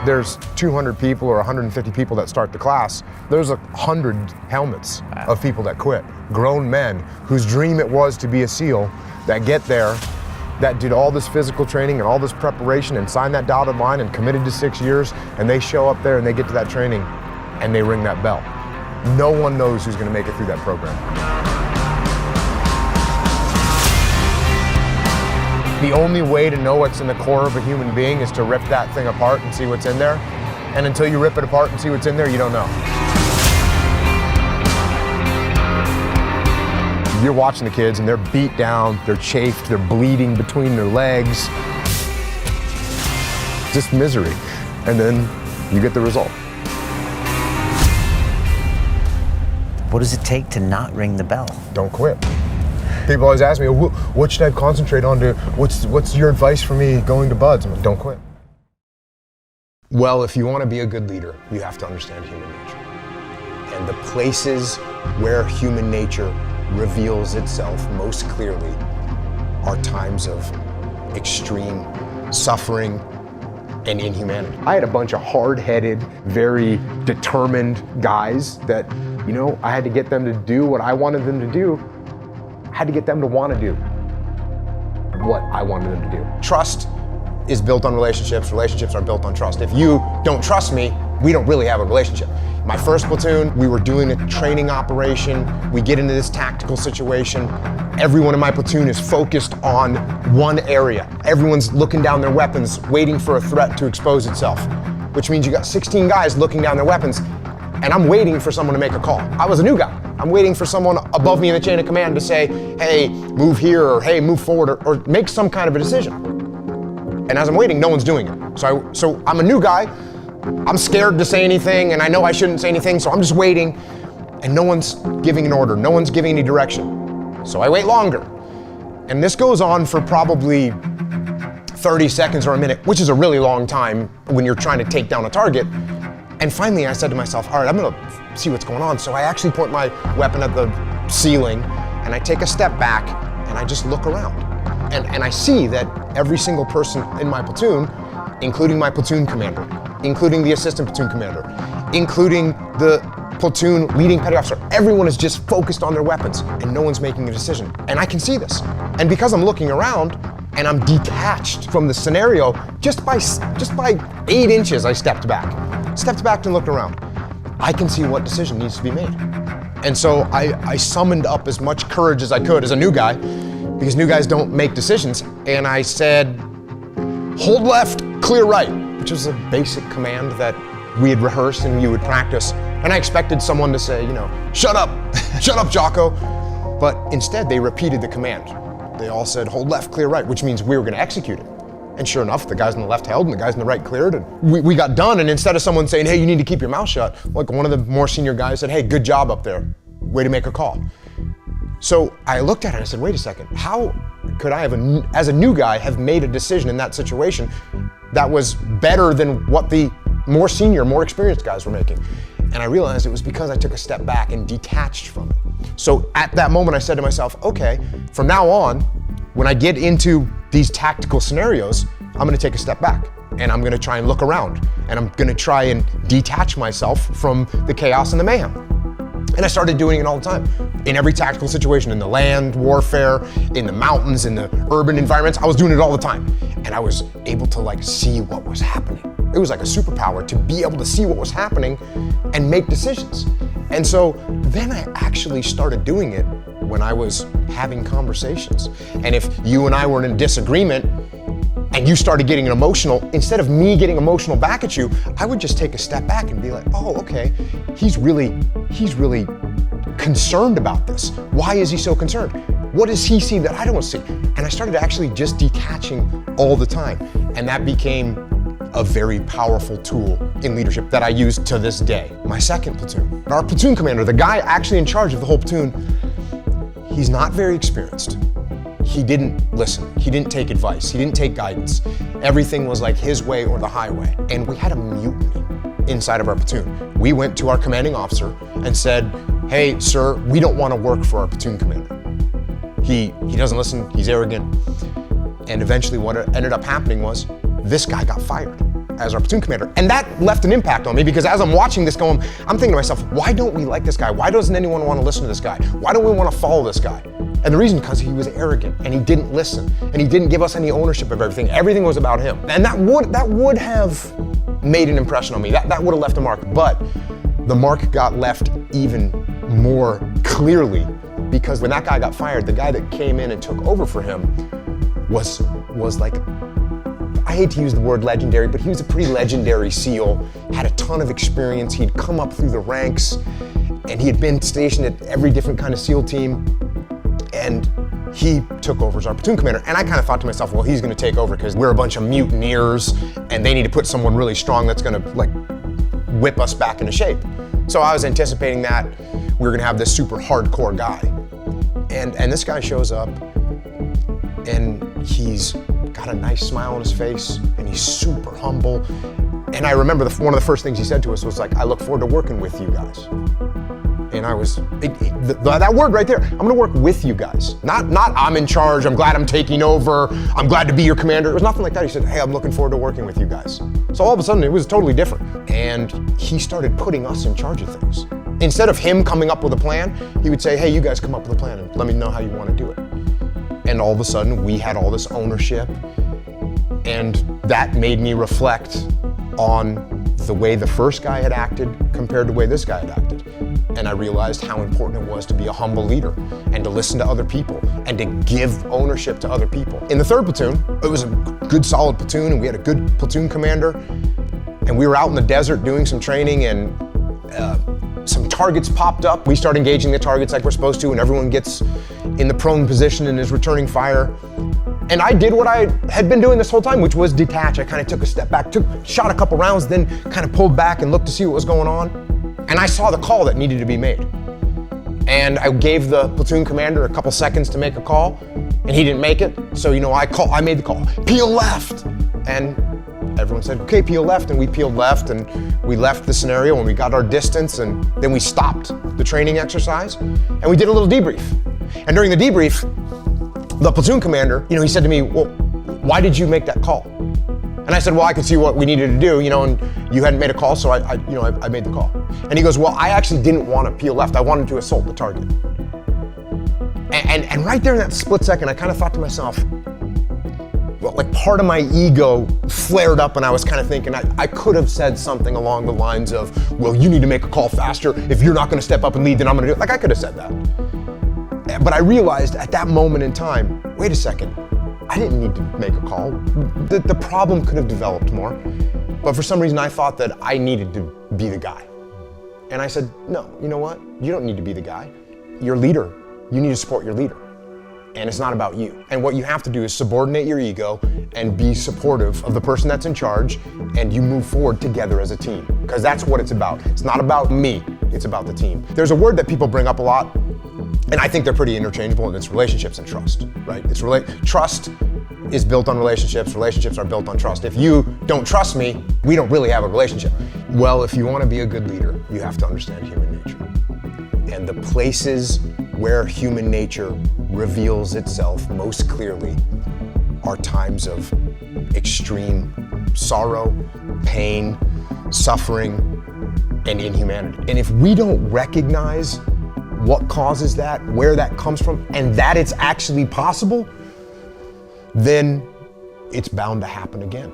there's 200 people or 150 people that start the class, there's 100 helmets of people that quit. Grown men whose dream it was to be a SEAL that get there, that did all this physical training and all this preparation and signed that dotted line and committed to 6 years, and they show up there and they get to that training and they ring that bell. No one knows who's gonna make it through that program. The only way to know what's in the core of a human being is to rip that thing apart and see what's in there. And until you rip it apart and see what's in there, you don't know. You're watching the kids and they're beat down, they're chafed, they're bleeding between their legs. Just misery. And then you get the result. What does it take to not ring the bell? Don't quit. People always ask me, what should I concentrate on? What's your advice for me going to BUD/S? I'm like, don't quit. Well, if you want to be a good leader, you have to understand human nature. And the places where human nature reveals itself most clearly are times of extreme suffering and inhumanity. I had a bunch of hard-headed, very determined guys that, I had to get them to do what I wanted them to do. I had to get them to want to do what I wanted them to do. Trust is built on relationships. Relationships are built on trust. If you don't trust me, we don't really have a relationship. My first platoon, we were doing a training operation. We get into this tactical situation. Everyone in my platoon is focused on one area. Everyone's looking down their weapons, waiting for a threat to expose itself, which means you got 16 guys looking down their weapons, and I'm waiting for someone to make a call. I was a new guy. I'm waiting for someone above me in the chain of command to say, hey, move here, or hey, move forward, or make some kind of a decision. And as I'm waiting, no one's doing it. So I'm a new guy. I'm scared to say anything, and I know I shouldn't say anything, so I'm just waiting, and no one's giving an order. No one's giving any direction. So I wait longer. And this goes on for probably 30 seconds or a minute, which is a really long time when you're trying to take down a target. And finally I said to myself, all right, I'm gonna see what's going on. So I actually point my weapon at the ceiling, and I take a step back, and I just look around. And I see that every single person in my platoon, including my platoon commander, including the assistant platoon commander, including the platoon leading petty officer, everyone is just focused on their weapons, and no one's making a decision. And I can see this. And because I'm looking around, and I'm detached from the scenario, just by 8 inches, I stepped back and looked around. I can see what decision needs to be made. And so I summoned up as much courage as I could as a new guy, because new guys don't make decisions. And I said, hold left, clear right, which was a basic command that we had rehearsed and you would practice. And I expected someone to say, shut up, shut up, Jocko. But instead they repeated the command. They all said, hold left, clear right, which means we were gonna execute it. And sure enough, the guys on the left held and the guys on the right cleared, and we got done. And instead of someone saying, hey, you need to keep your mouth shut, like one of the more senior guys said, hey, good job up there, way to make a call. So I looked at it and I said, wait a second, how could I have, as a new guy, have made a decision in that situation that was better than what the more senior, more experienced guys were making? And I realized it was because I took a step back and detached from it. So at that moment, I said to myself, okay, from now on, when I get into these tactical scenarios, I'm gonna take a step back and I'm gonna try and look around and I'm gonna try and detach myself from the chaos and the mayhem. And I started doing it all the time. In every tactical situation, in the land warfare, in the mountains, in the urban environments, I was doing it all the time. And I was able to see what was happening. It was like a superpower to be able to see what was happening and make decisions. And so then I actually started doing it when I was having conversations. And if you and I were in a disagreement and you started getting emotional, instead of me getting emotional back at you, I would just take a step back and be like, oh, okay, he's really concerned about this. Why is he so concerned? What does he see that I don't see? And I started actually just detaching all the time. And that became a very powerful tool in leadership that I use to this day. My second platoon, our platoon commander, the guy actually in charge of the whole platoon, he's not very experienced. He didn't listen. He didn't take advice. He didn't take guidance. Everything was like his way or the highway. And we had a mutiny inside of our platoon. We went to our commanding officer and said, hey, sir, we don't want to work for our platoon commander. He doesn't listen, he's arrogant. And eventually what ended up happening was this guy got fired. as our platoon commander. And that left an impact on me because as I'm watching this going, I'm thinking to myself, why don't we like this guy? Why doesn't anyone want to listen to this guy? Why don't we want to follow this guy? And the reason, because he was arrogant and he didn't listen and he didn't give us any ownership of everything. Everything was about him. And that would have made an impression on me. That would have left a mark. But the mark got left even more clearly because when that guy got fired, the guy that came in and took over for him was like, I hate to use the word legendary, but he was a pretty legendary SEAL, had a ton of experience. He'd come up through the ranks and he had been stationed at every different kind of SEAL team. And he took over as our platoon commander. And I kind of thought to myself, well, he's gonna take over because we're a bunch of mutineers and they need to put someone really strong that's gonna like whip us back into shape. So I was anticipating that we were gonna have this super hardcore guy. And this guy shows up and he's got a nice smile on his face and he's super humble. And I remember one of the first things he said to us was like, I look forward to working with you guys. And I was, that word right there, I'm gonna work with you guys. Not I'm in charge, I'm glad I'm taking over, I'm glad to be your commander. It was nothing like that. He said, hey, I'm looking forward to working with you guys. So all of a sudden it was totally different. And he started putting us in charge of things. Instead of him coming up with a plan, he would say, hey, you guys come up with a plan and let me know how you wanna do it. And all of a sudden we had all this ownership and that made me reflect on the way the first guy had acted compared to the way this guy had acted. And I realized how important it was to be a humble leader and to listen to other people and to give ownership to other people. In the 3rd platoon, it was a good solid platoon and we had a good platoon commander and we were out in the desert doing some training and some targets popped up. We start engaging the targets like we're supposed to and everyone gets in the prone position and is returning fire. And I did what I had been doing this whole time, which was detach. I kind of took a step back, shot a couple rounds, then kind of pulled back and looked to see what was going on. And I saw the call that needed to be made. And I gave the platoon commander a couple seconds to make a call, and he didn't make it. So, I made the call, peel left. And everyone said, okay, peel left. And we peeled left and we left the scenario and we got our distance and then we stopped the training exercise and we did a little debrief. And during the debrief, the platoon commander, he said to me, well, why did you make that call? And I said, well, I could see what we needed to do, and you hadn't made a call, so I made the call. And he goes, well, I actually didn't want to peel left. I wanted to assault the target. And right there in that split second, I kind of thought to myself, well, like part of my ego flared up and I was kind of thinking I could have said something along the lines of, well, you need to make a call faster. If you're not going to step up and lead, then I'm going to do it. Like I could have said that. But I realized at that moment in time, wait a second, I didn't need to make a call. The problem could have developed more. But for some reason I thought that I needed to be the guy. And I said, no, you know what? You don't need to be the guy. You're leader. You need to support your leader. And it's not about you. And what you have to do is subordinate your ego and be supportive of the person that's in charge, and you move forward together as a team. Because that's what it's about. It's not about me, it's about the team. There's a word that people bring up a lot, and I think they're pretty interchangeable, and it's relationships and trust, right? Trust is built on relationships. Relationships are built on trust. If you don't trust me, we don't really have a relationship. Well, if you want to be a good leader, you have to understand human nature. And the places where human nature reveals itself most clearly are times of extreme sorrow, pain, suffering, and inhumanity. And if we don't recognize what causes that, where that comes from, and that it's actually possible, then it's bound to happen again.